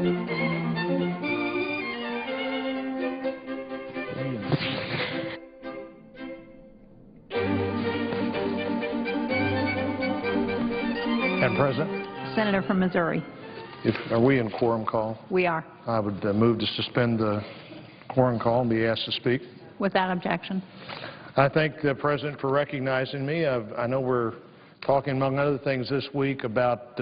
Madam President. Senator from Missouri. Are we in quorum call? We are. I would move to suspend the quorum call and be asked to speak. Without objection. I thank the President for recognizing me. I know we're talking, among other things, this week about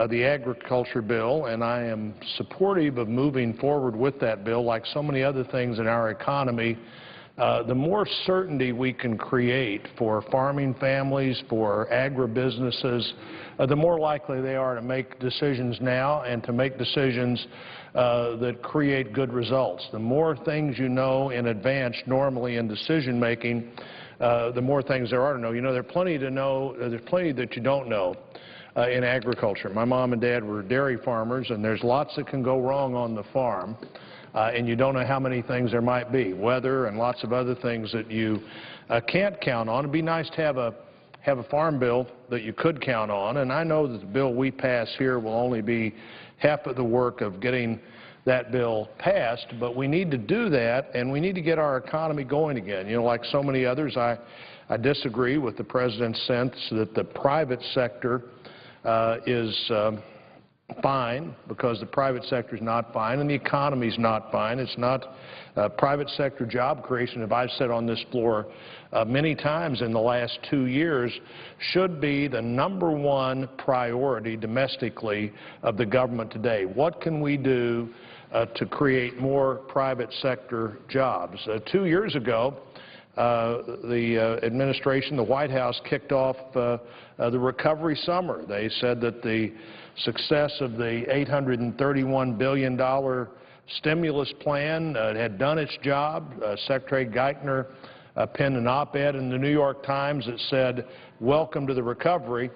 the agriculture bill, and I am supportive of moving forward with that bill. Like so many other things in our economy, the more certainty we can create for farming families, for agribusinesses, the more likely they are to make decisions now and to make decisions that create good results. The more things you know in advance normally in decision making, the more things there are to know. You know, there's plenty to know, there's plenty that you don't know in agriculture. My mom and dad were dairy farmers, and there's lots that can go wrong on the farm. And you don't know how many things there might be, weather and lots of other things that you can't count on. It'd be nice to have a farm bill that you could count on, and I know that the bill we pass here will only be half of the work of getting that bill passed, but we need to do that, and we need to get our economy going again. You know, like so many others, I disagree with the President's sense that the private sector is fine, because the private sector is not fine and the economy is not fine. It's not private sector job creation, as I've said on this floor many times in the last 2 years, should be the #1 priority domestically of the government today. What can we do to create more private sector jobs? 2 years ago, the administration, the White House, kicked off the recovery summer. They said that the success of the $831 billion stimulus plan had done its job. Secretary Geithner penned an op-ed in the New York Times that said, "Welcome to the recovery."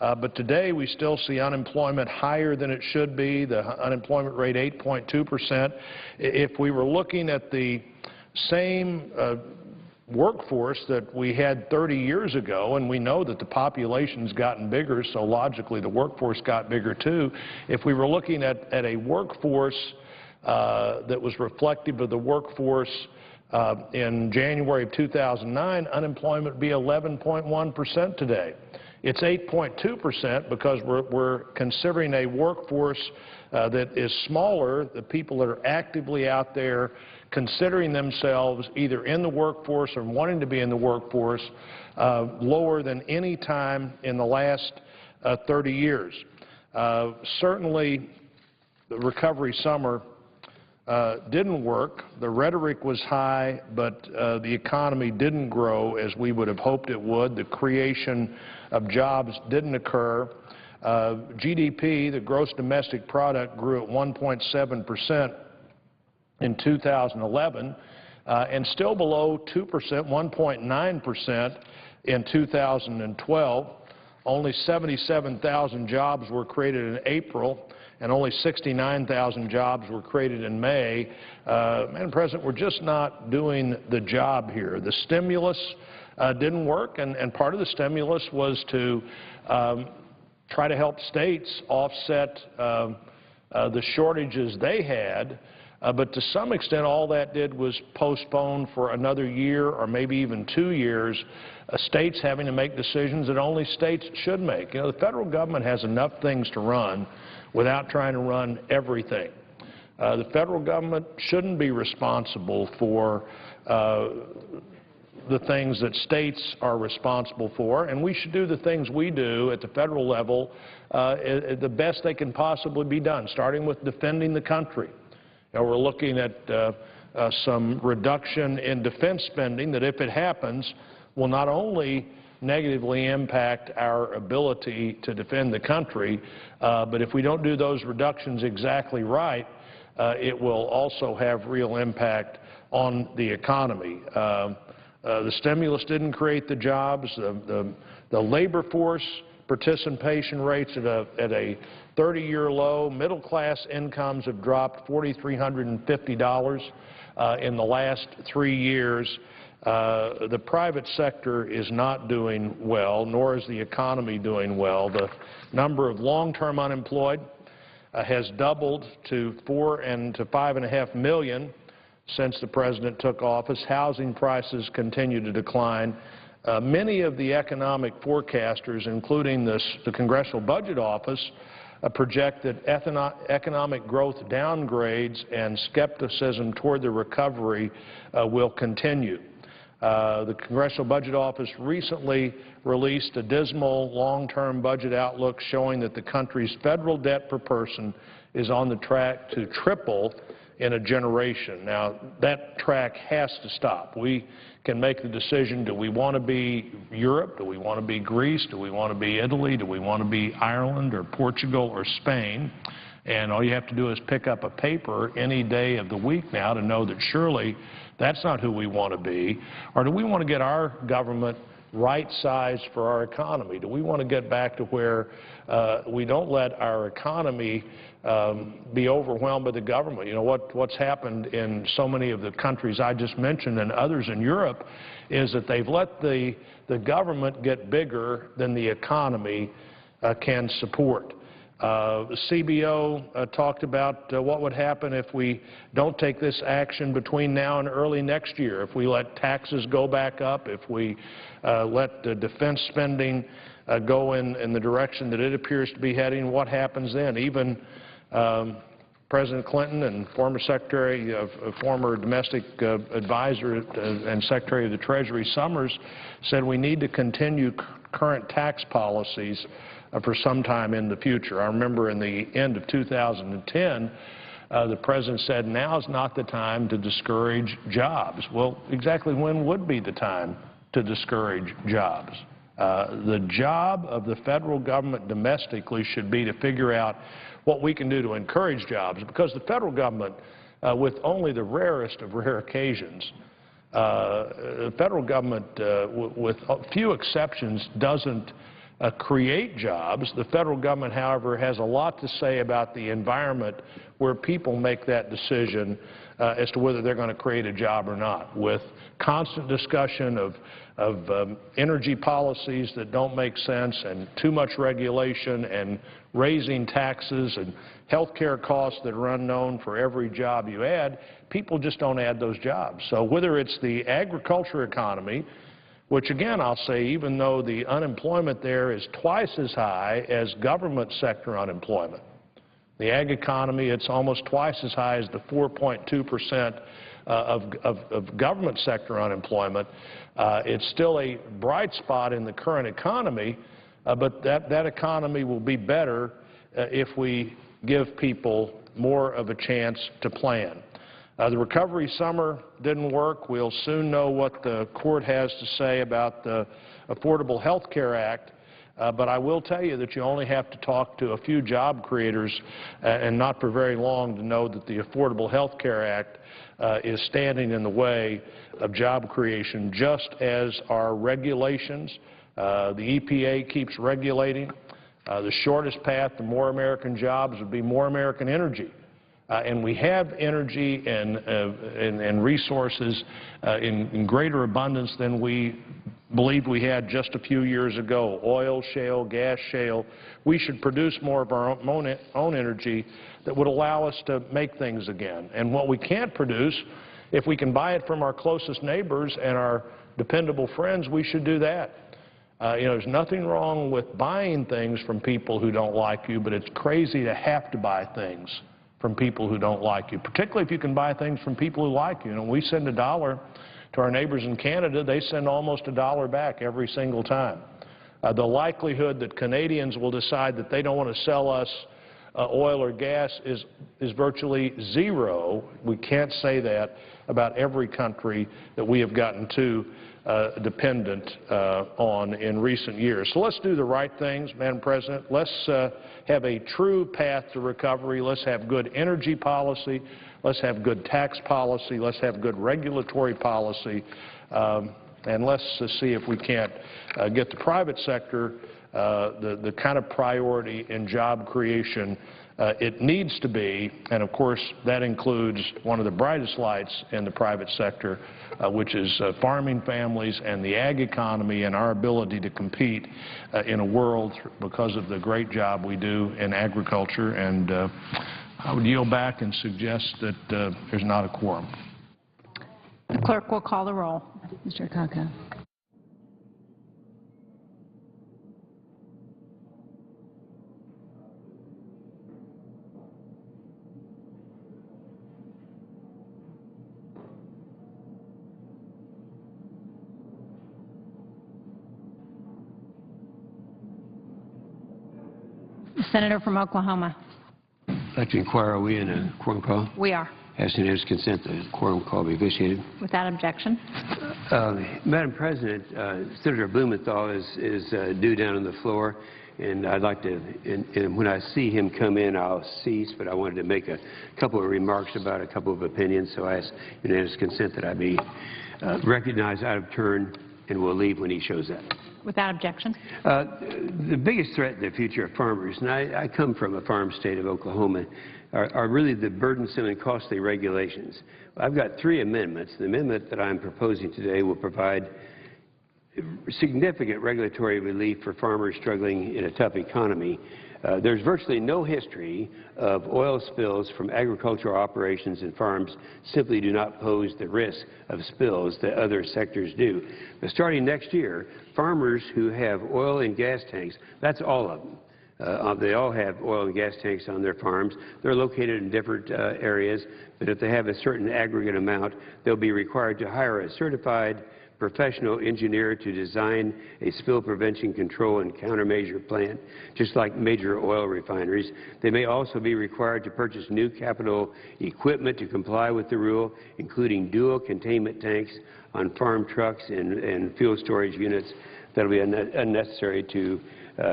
But today we still see unemployment higher than it should be, the unemployment rate 8.2%. If we were looking at the same workforce that we had 30 years ago, and we know that the population's gotten bigger, so logically the workforce got bigger too. If we were looking at a workforce that was reflective of the workforce in January of 2009, unemployment would be 11.1% today. It's 8.2% because we're considering a workforce that is smaller, the people that are actively out there considering themselves either in the workforce or wanting to be in the workforce, lower than any time in the last 30 years. Certainly, the recovery summer didn't work. The rhetoric was high, but the economy didn't grow as we would have hoped it would. The creation of jobs didn't occur. GDP, the gross domestic product, grew at 1.7% in 2011 and still below 2%, 1.9% in 2012. Only 77,000 jobs were created in April, and only 69,000 jobs were created in May. Madam President, we're just not doing the job here. The stimulus didn't work, and part of the stimulus was to try to help states offset the shortages they had. But to some extent, all that did was postpone for another year or maybe even 2 years states having to make decisions that only states should make. You know, the federal government has enough things to run without trying to run everything. The federal government shouldn't be responsible for the things that states are responsible for, and we should do the things we do at the federal level the best they can possibly be done, starting with defending the country. You know, we're looking at some reduction in defense spending that, if it happens, will not only negatively impact our ability to defend the country, but if we don't do those reductions exactly right, it will also have real impact on the economy. The stimulus didn't create the jobs. The labor force participation rates at a 30-year low. Middle-class incomes have dropped $4,350 in the last 3 years. The private sector is not doing well, nor is the economy doing well. The number of long-term unemployed has doubled to 4 to 5.5 million since the president took office. Housing prices continue to decline. Many of the economic forecasters, including the Congressional Budget Office, project that economic growth downgrades and skepticism toward the recovery will continue. The Congressional Budget Office recently released a dismal long-term budget outlook showing that the country's federal debt per person is on the track to triple in a generation. Now, that track has to stop. We can make the decision, do we want to be Europe, do we want to be Greece, do we want to be Italy, do we want to be Ireland or Portugal or Spain? And all you have to do is pick up a paper any day of the week now to know that surely that's not who we want to be. Or do we want to get our government right-sized for our economy? Do we want to get back to where we don't let our economy be overwhelmed by the government? You know, what's happened in so many of the countries I just mentioned and others in Europe is that they've let the government get bigger than the economy can support. The CBO talked about what would happen if we don't take this action between now and early next year, if we let taxes go back up, if we let defense spending go in the direction that it appears to be heading. What happens then? Even President Clinton and former domestic advisor and Secretary of the Treasury Summers said we need to continue current tax policies for some time in the future. I remember in the end of 2010, the President said, now's not the time to discourage jobs. Well, exactly when would be the time to discourage jobs? The job of the federal government domestically should be to figure out what we can do to encourage jobs, because the federal government, with only the rarest of rare occasions, the federal government, with a few exceptions, doesn't create jobs. The federal government, however, has a lot to say about the environment where people make that decision as to whether they're going to create a job or not, with constant discussion of energy policies that don't make sense and too much regulation and raising taxes and health care costs that are unknown for every job you add. People just don't add those jobs. So whether it's the agriculture economy, which again I'll say, even though the unemployment there is twice as high as government sector unemployment, the ag economy, it's almost twice as high as the 4.2% of government sector unemployment. It's still a bright spot in the current economy, but that economy will be better if we give people more of a chance to plan. The recovery summer didn't work. We'll soon know what the court has to say about the Affordable Health Care Act. But I will tell you that you only have to talk to a few job creators and not for very long to know that the Affordable Health Care Act is standing in the way of job creation, just as our regulations. The EPA keeps regulating. The shortest path to more American jobs would be more American energy. And we have energy and resources in greater abundance than we believed we had just a few years ago. Oil shale, gas shale. We should produce more of our own energy that would allow us to make things again. And what we can't produce, if we can buy it from our closest neighbors and our dependable friends, we should do that. You know, there's nothing wrong with buying things from people who don't like you, but it's crazy to have to buy things from people who don't like you, particularly if you can buy things from people who like you. And when we send $1 to our neighbors in Canada, they send almost $1 back every single time. The likelihood that Canadians will decide that they don't want to sell us oil or gas is virtually zero. We can't say that about every country that we have gotten too dependent on in recent years. So let's do the right things, Madam President. Let's have a true path to recovery. Let's have good energy policy. Let's have good tax policy. Let's have good regulatory policy. And let's see if we can't get the private sector the kind of priority in job creation It needs to be, and of course that includes one of the brightest lights in the private sector, which is farming families and the ag economy and our ability to compete in a world because of the great job we do in agriculture. And I would yield back and suggest that there's not a quorum. The clerk will call the roll. Mr. Akaka. The senator from Oklahoma. I'd like to inquire, are we in a quorum call? We are. As unanimous consent, the quorum call be vitiated. Without objection. Madam President, Senator Blumenthal is due down on the floor, and I'd like to, and when I see him come in, I'll cease, but I wanted to make a couple of remarks about a couple of opinions, so I ask unanimous consent that I be recognized out of turn, and will leave when he shows up. Without objection. The biggest threat to the future of farmers, and I come from a farm state of Oklahoma, are really the burdensome and costly regulations. I've got 3 amendments. The amendment that I'm proposing today will provide significant regulatory relief for farmers struggling in a tough economy. There's virtually no history of oil spills from agricultural operations and farms simply do not pose the risk of spills that other sectors do. But starting next year, farmers who have oil and gas tanks, that's all of them. They all have oil and gas tanks on their farms. They're located in different areas, but if they have a certain aggregate amount, they'll be required to hire a certified professional engineer to design a spill prevention control and countermeasure plan, just like major oil refineries. They may also be required to purchase new capital equipment to comply with the rule, including dual containment tanks on farm trucks and fuel storage units that will be unnecessary to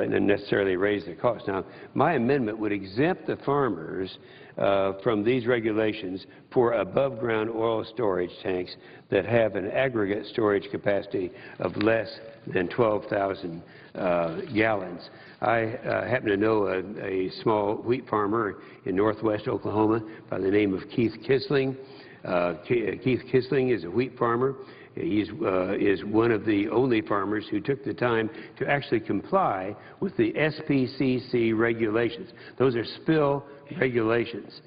necessarily raise the cost. Now, my amendment would exempt the farmers from these regulations for above-ground oil storage tanks that have an aggregate storage capacity of less than 12,000 gallons. I happen to know a small wheat farmer in northwest Oklahoma by the name of Keith Kisling. Keith Kisling is a wheat farmer. He is one of the only farmers who took the time to actually comply with the SPCC regulations. Those are spill regulations.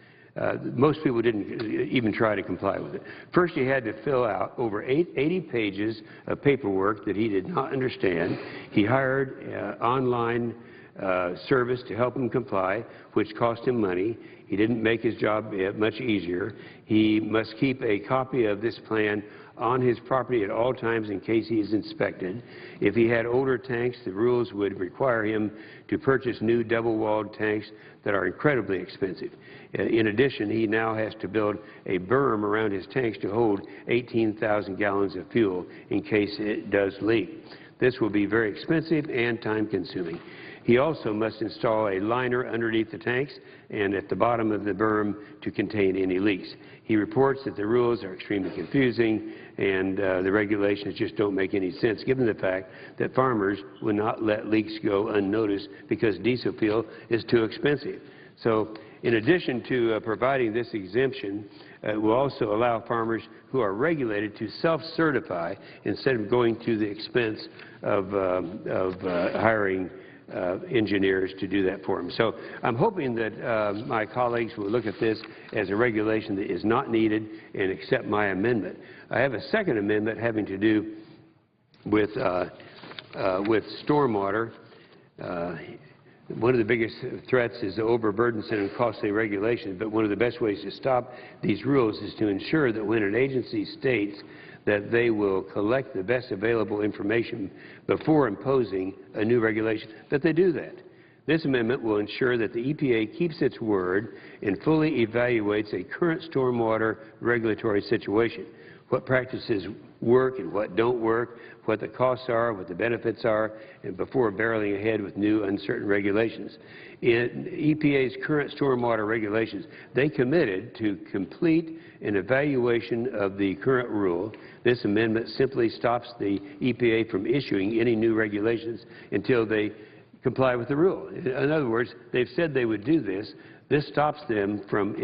Most people didn't even try to comply with it. First, he had to fill out over 80 pages of paperwork that he did not understand. He hired online service to help him comply, which cost him money. He didn't make his job much easier. He must keep a copy of this plan on his property at all times in case he is inspected. If he had older tanks, the rules would require him to purchase new double-walled tanks that are incredibly expensive. In addition, he now has to build a berm around his tanks to hold 18,000 gallons of fuel in case it does leak. This will be very expensive and time-consuming. He also must install a liner underneath the tanks and at the bottom of the berm to contain any leaks. He reports that the rules are extremely confusing and the regulations just don't make any sense, given the fact that farmers will not let leaks go unnoticed because diesel fuel is too expensive. So in addition to providing this exemption, it will also allow farmers who are regulated to self-certify instead of going to the expense of hiring engineers to do that for them. So I'm hoping that my colleagues will look at this as a regulation that is not needed and accept my amendment. I have a second amendment having to do with stormwater. One of the biggest threats is the overburdensome and costly regulations, but one of the best ways to stop these rules is to ensure that when an agency states that they will collect the best available information before imposing a new regulation, that they do that. This amendment will ensure that the EPA keeps its word and fully evaluates a current stormwater regulatory situation, what practices work and what don't work, what the costs are, what the benefits are, and before barreling ahead with new uncertain regulations. In EPA's current stormwater regulations, they committed to complete an evaluation of the current rule. This amendment simply stops the EPA from issuing any new regulations until they comply with the rule. In other words, they've said they would do this. This stops them from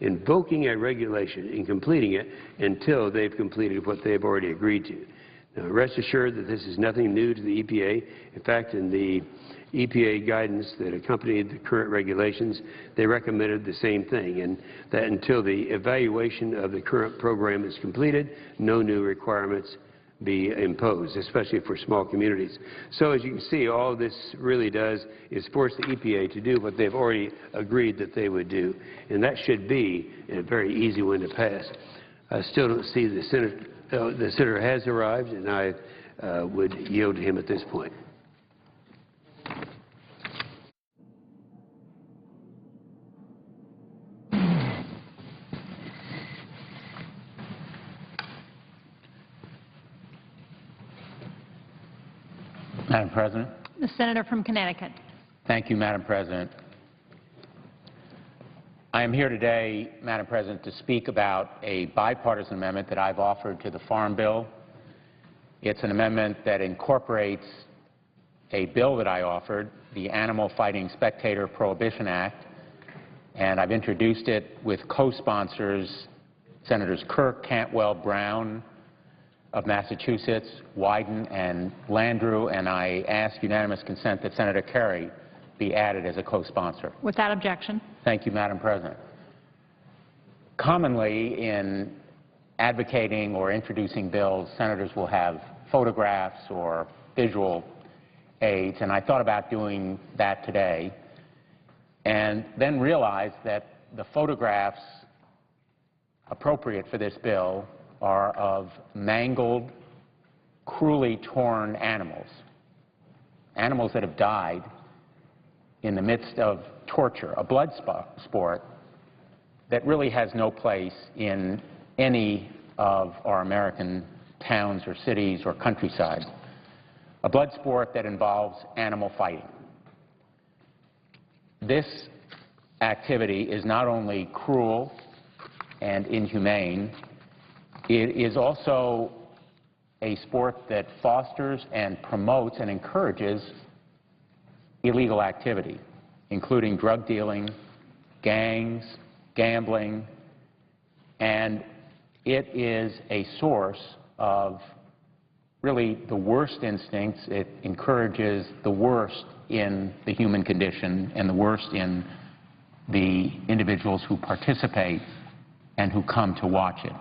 invoking a regulation and completing it until they've completed what they've already agreed to. Now, rest assured that this is nothing new to the EPA. In fact, in the EPA guidance that accompanied the current regulations, they recommended the same thing, and that until the evaluation of the current program is completed, no new requirements be imposed, especially for small communities. So as you can see, all this really does is force the EPA to do what they've already agreed that they would do, and that should be a very easy one to pass. I still don't see the senator has arrived, and I would yield to him at this point. Madam President. The senator from Connecticut. Thank you, Madam President. I am here today, Madam President, to speak about a bipartisan amendment that I've offered to the Farm Bill. It's an amendment that incorporates a bill that I offered, the Animal Fighting Spectator Prohibition Act, and I've introduced it with co-sponsors Senators Kirk, Cantwell, Brown of Massachusetts, Wyden, and Landrieu, and I ask unanimous consent that Senator Kerry be added as a co-sponsor. Without objection. Thank you, Madam President. Commonly, in advocating or introducing bills, senators will have photographs or visual aids, and I thought about doing that today, and then realized that the photographs appropriate for this bill are of mangled, cruelly torn animals, animals that have died in the midst of torture, a blood sport that really has no place in any of our American towns or cities or countryside, a blood sport that involves animal fighting. This activity is not only cruel and inhumane, it is also a sport that fosters and promotes and encourages illegal activity, including drug dealing, gangs, gambling, and it is a source of really the worst instincts. It encourages the worst in the human condition and the worst in the individuals who participate and who come to watch it.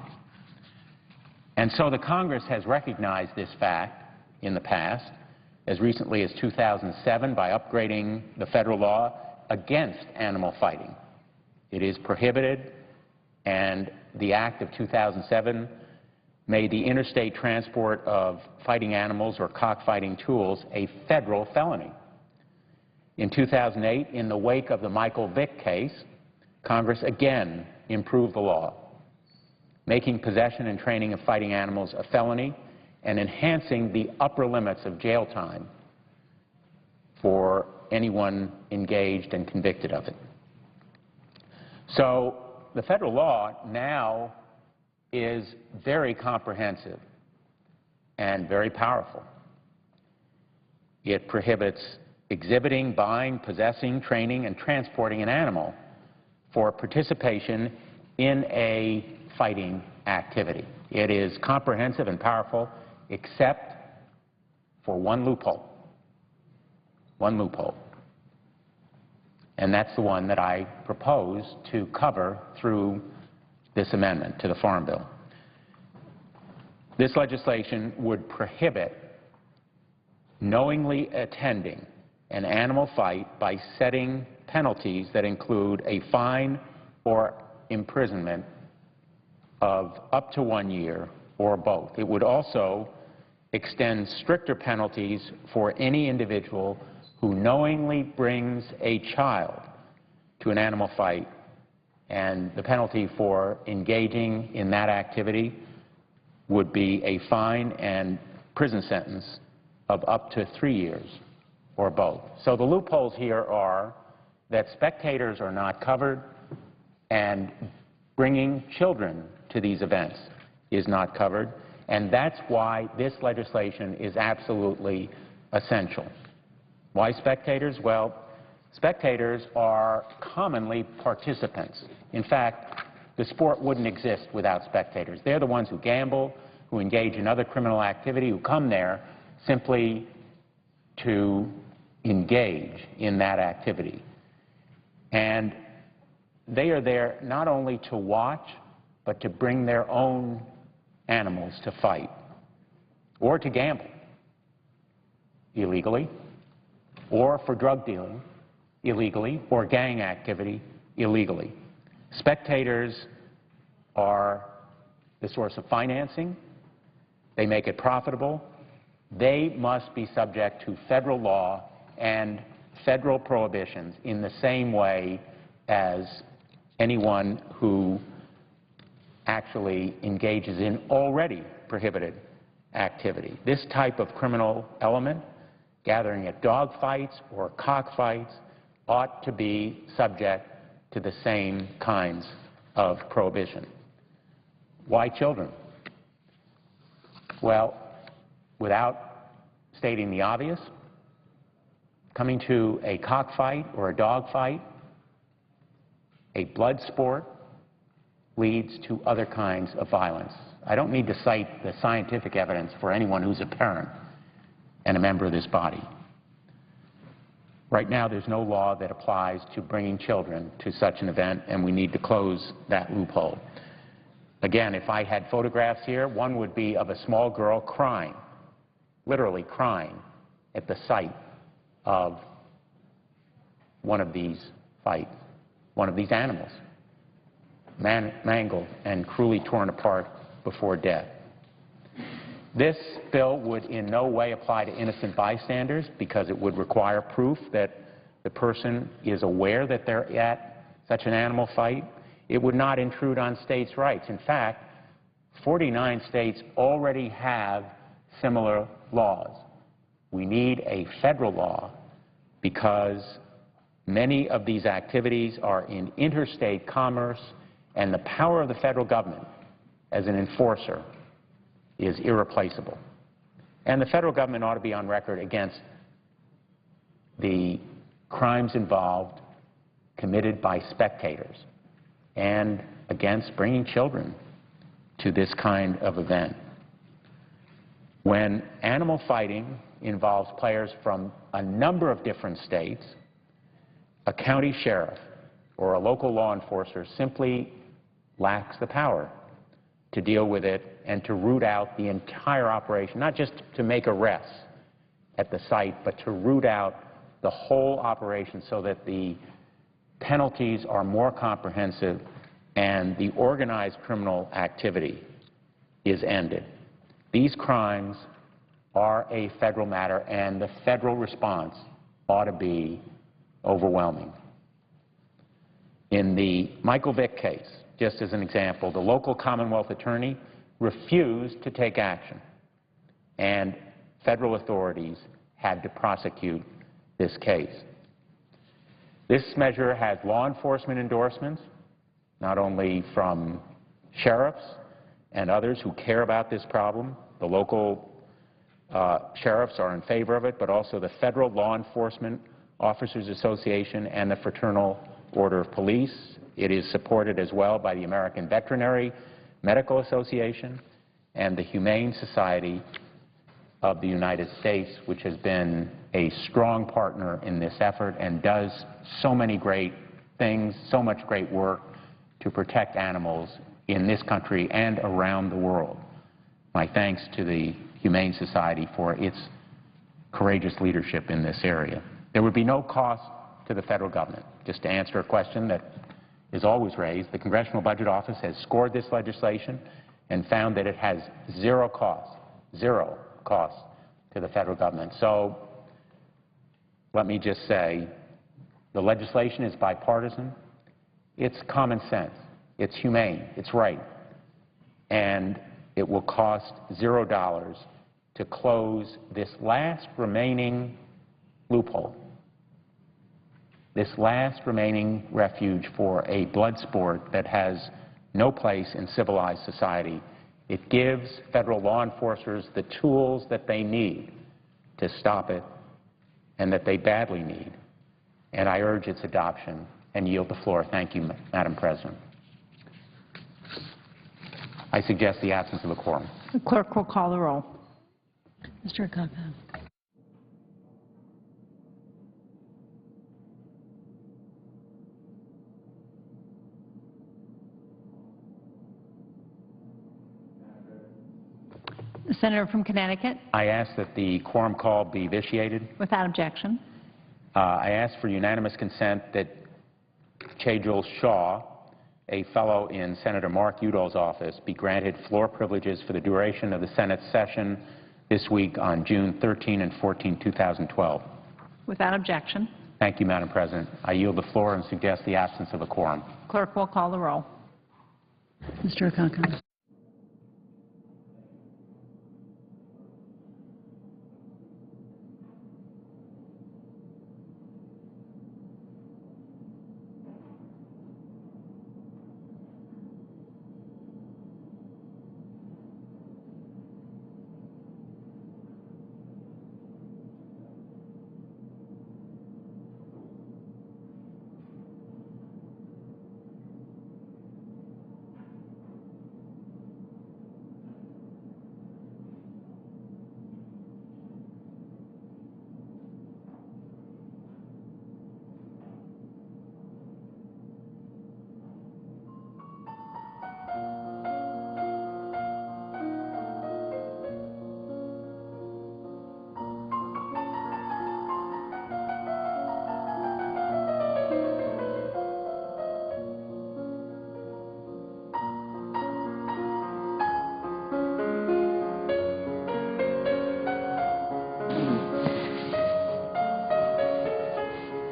And so the Congress has recognized this fact in the past, as recently as 2007, by upgrading the federal law against animal fighting. It is prohibited, and the Act of 2007 made the interstate transport of fighting animals or cockfighting tools a federal felony. In 2008, in the wake of the Michael Vick case, Congress again improved the law, making possession and training of fighting animals a felony and enhancing the upper limits of jail time for anyone engaged and convicted of it. So the federal law now is very comprehensive and very powerful. It prohibits exhibiting, buying, possessing, training, and transporting an animal for participation in a fighting activity. It is comprehensive and powerful, except for one loophole. One loophole. And that's the one that I propose to cover through this amendment to the Farm Bill. This legislation would prohibit knowingly attending an animal fight by setting penalties that include a fine or imprisonment of up to 1 year or both. It would also extend stricter penalties for any individual who knowingly brings a child to an animal fight, and the penalty for engaging in that activity would be a fine and prison sentence of up to 3 years or both. So the loopholes here are that spectators are not covered and bringing children to these events is not covered, and that's why this legislation is absolutely essential. Why spectators? Well, Spectators are commonly participants. In fact, the sport wouldn't exist without spectators. They're the ones who gamble, who engage in other criminal activity, who come there simply to engage in that activity. And they are there not only to watch, but to bring their own animals to fight or to gamble illegally, or for drug dealing illegally, or gang activity illegally. Spectators are the source of financing. They make it profitable. They must be subject to federal law and federal prohibitions in the same way as anyone who actually engages in already prohibited activity. This type of criminal element, gathering at dog fights or cockfights, ought to be subject to the same kinds of prohibition. Why children? Well, without stating the obvious, coming to a cockfight or a dog fight, a blood sport, leads to other kinds of violence. I don't need to cite the scientific evidence for anyone who's a parent and a member of this body. Right now, there's no law that applies to bringing children to such an event, and we need to close that loophole. Again, if I had photographs here, one would be of a small girl crying, literally crying, at the sight of one of these fights, one of these animals, mangled and cruelly torn apart before death. This bill would in no way apply to innocent bystanders because it would require proof that the person is aware that they're at such an animal fight. It would not intrude on states' rights. In fact, 49 states already have similar laws. We need a federal law because many of these activities are in interstate commerce, and the power of the federal government as an enforcer is irreplaceable. And the federal government ought to be on record against the crimes involved committed by spectators and against bringing children to this kind of event. When animal fighting involves players from a number of different states, a county sheriff or a local law enforcer simply lacks the power to deal with it and to root out the entire operation, not just to make arrests at the site, but to root out the whole operation so that the penalties are more comprehensive and the organized criminal activity is ended. These crimes are a federal matter, and the federal response ought to be overwhelming. In the Michael Vick case, just as an example, the local Commonwealth attorney refused to take action, and federal authorities had to prosecute this case. This measure has law enforcement endorsements, not only from sheriffs and others who care about this problem. The local sheriffs are in favor of it, but also the Federal Law Enforcement Officers Association and the Fraternal Order of Police. It is supported as well by the American Veterinary Medical Association and the Humane Society of the United States, which has been a strong partner in this effort and does so many great things, so much great work to protect animals in this country and around the world. My thanks to the Humane Society for its courageous leadership in this area. There would be no cost to the federal government. Just to answer a question that is always raised, the Congressional Budget Office has scored this legislation and found that it has zero cost to the federal government. So let me just say, the legislation is bipartisan, it's common sense, it's humane, it's right, and it will cost $0 to close this last remaining loophole, this last remaining refuge for a blood sport that has no place in civilized society. It gives federal law enforcers the tools that they need to stop it and that they badly need. and I urge its adoption and yield the floor. Thank you, Madam President. I suggest the absence of a quorum. The clerk will call the roll. Mr. Akaka. The senator from Connecticut, I ask that the quorum call be vitiated. without objection. I ask for unanimous consent that Chejul Shaw, a fellow in Senator Mark Udall's office, be granted floor privileges for the duration of the Senate session this week on June 13 and 14, 2012. Without objection. Thank you, Madam President. I yield the floor and suggest the absence of a quorum. Clerk will call the roll. Mr. Akaka.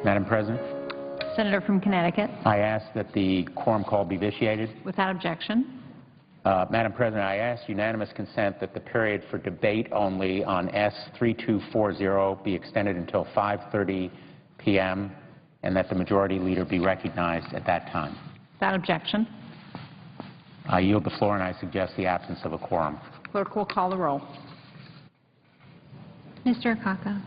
Madam President, Senator from Connecticut, I ask that the quorum call be vitiated. without objection. Madam President, I ask unanimous consent that the period for debate only on S3240 be extended until 5:30 p.m. and that the majority leader be recognized at that time. Without objection. I yield the floor and I suggest the absence of a quorum. Clerk will call the roll. Mr. Akaka.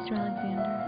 Mr. Alexander.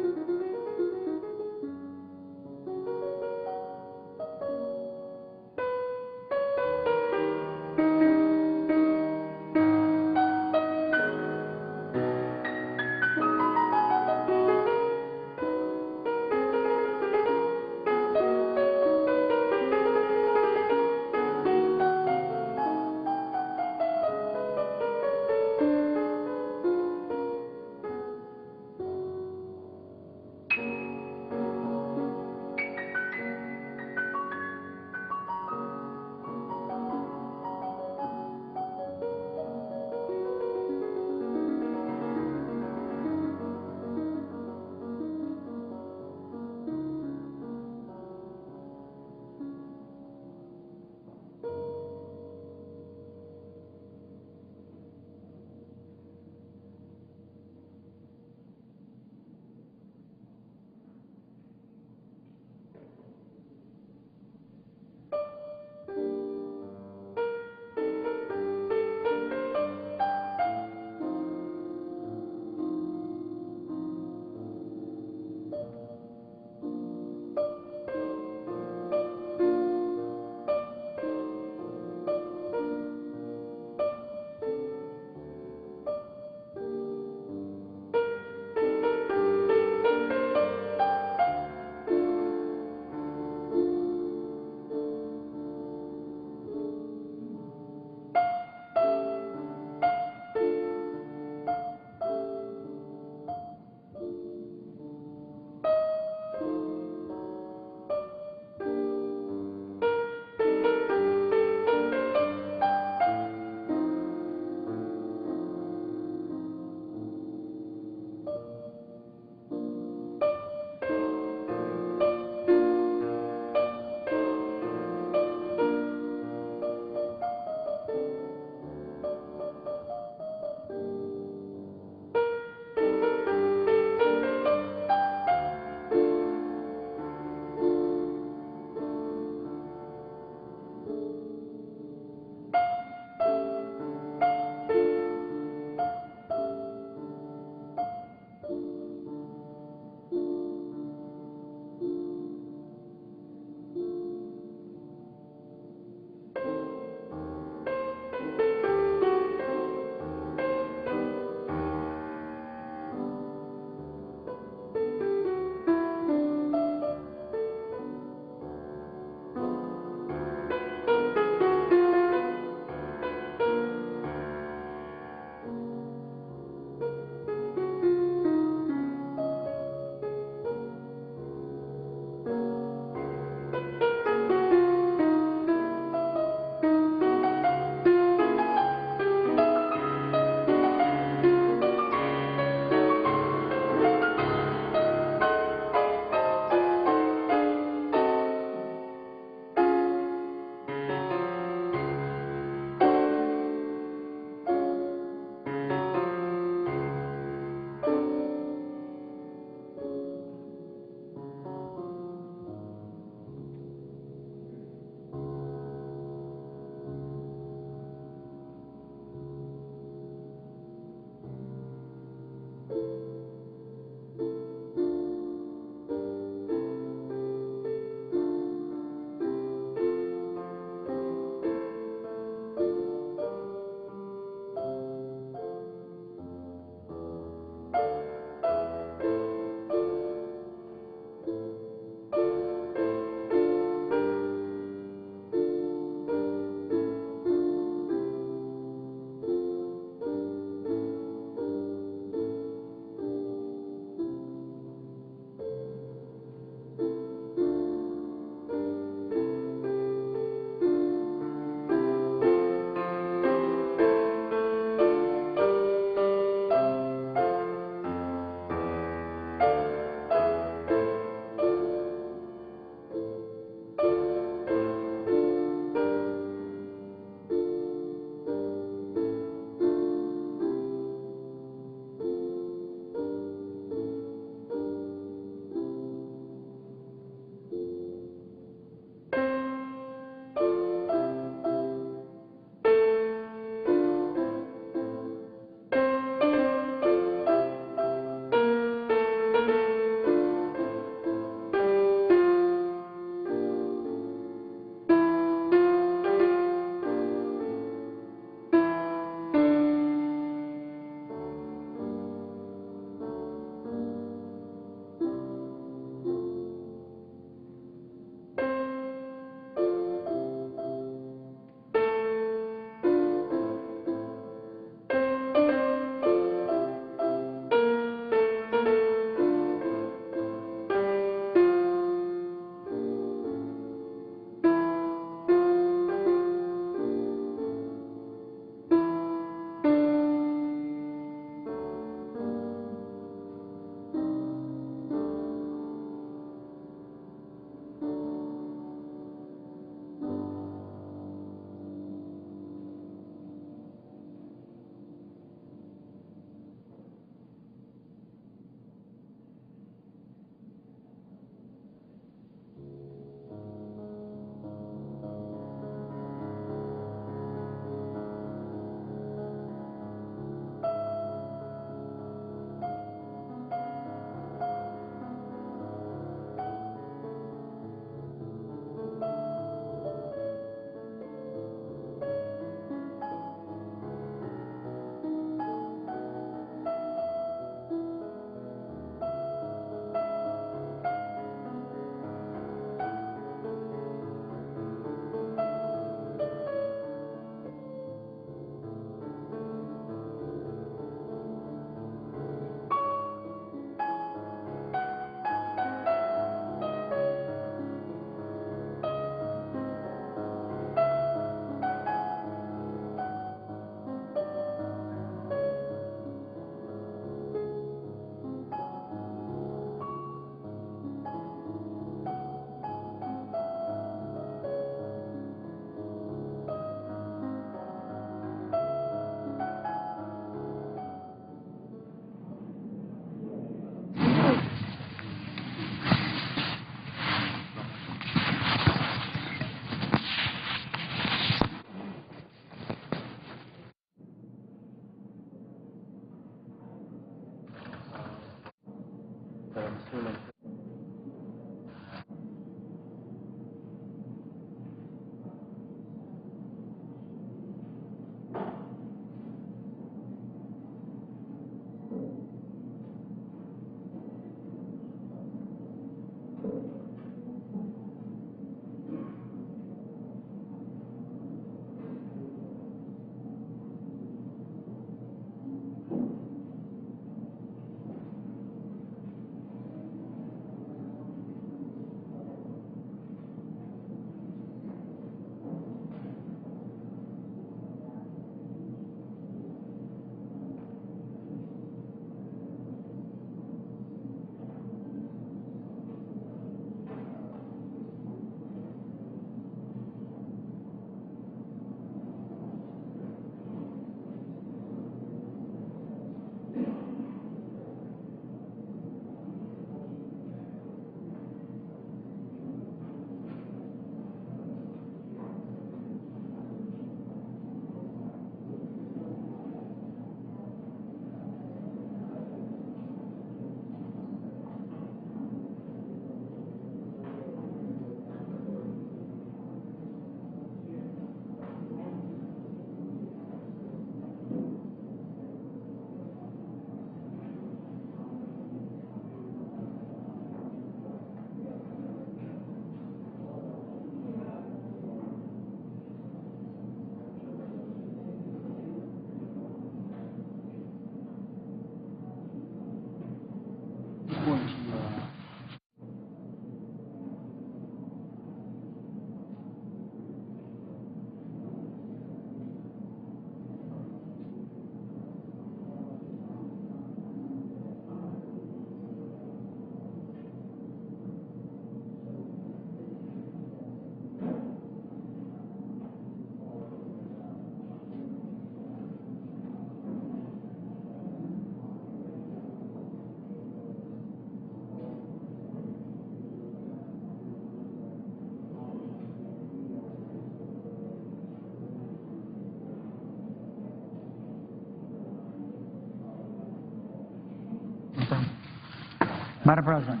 Madam President,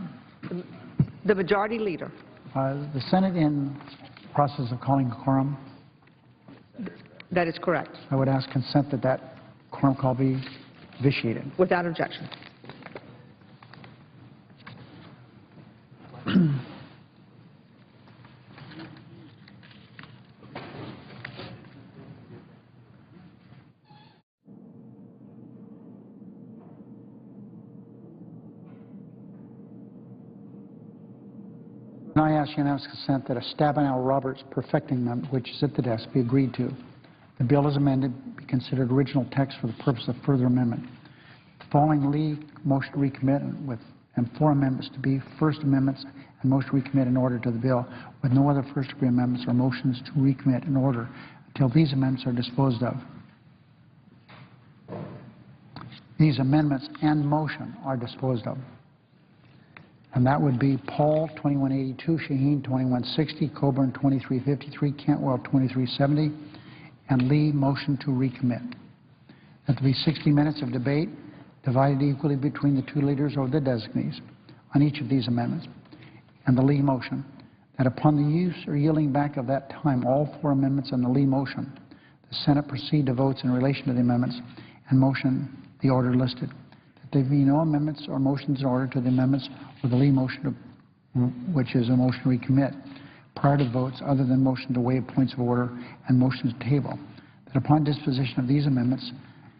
The Majority Leader. the Senate in process of calling a quorum. That is correct, I would ask consent that that quorum call be vitiated. without objection. And I ask unanimous consent that a Stabenow Roberts perfecting amendment, which is at the desk, be agreed to. The bill is amended, be considered original text for the purpose of further amendment. The following Lee motion to recommit and 4 amendments to be first amendments and motion to recommit in order to the bill with no other first degree amendments or motions to recommit in order until these amendments are disposed of. These amendments and motion are disposed of. And that would be Paul, 2182, Shaheen, 2160, Coburn, 2353, Cantwell, 2370, and Lee, motion to recommit. That there be 60 minutes of debate divided equally between the 2 leaders or the designees on each of these amendments. And the Lee motion, that upon the use or yielding back of that time, all 4 amendments and the Lee motion, the Senate proceed to votes in relation to the amendments and motion the order listed. There be no amendments or motions in order to the amendments or the Lee motion, which is a motion to recommit, prior to votes other than motion to waive points of order and motions to table. That upon disposition of these amendments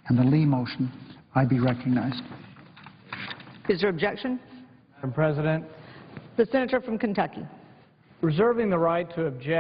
and the Lee motion, I be recognized. Is there objection? Madam President, The Senator from Kentucky. reserving the right to object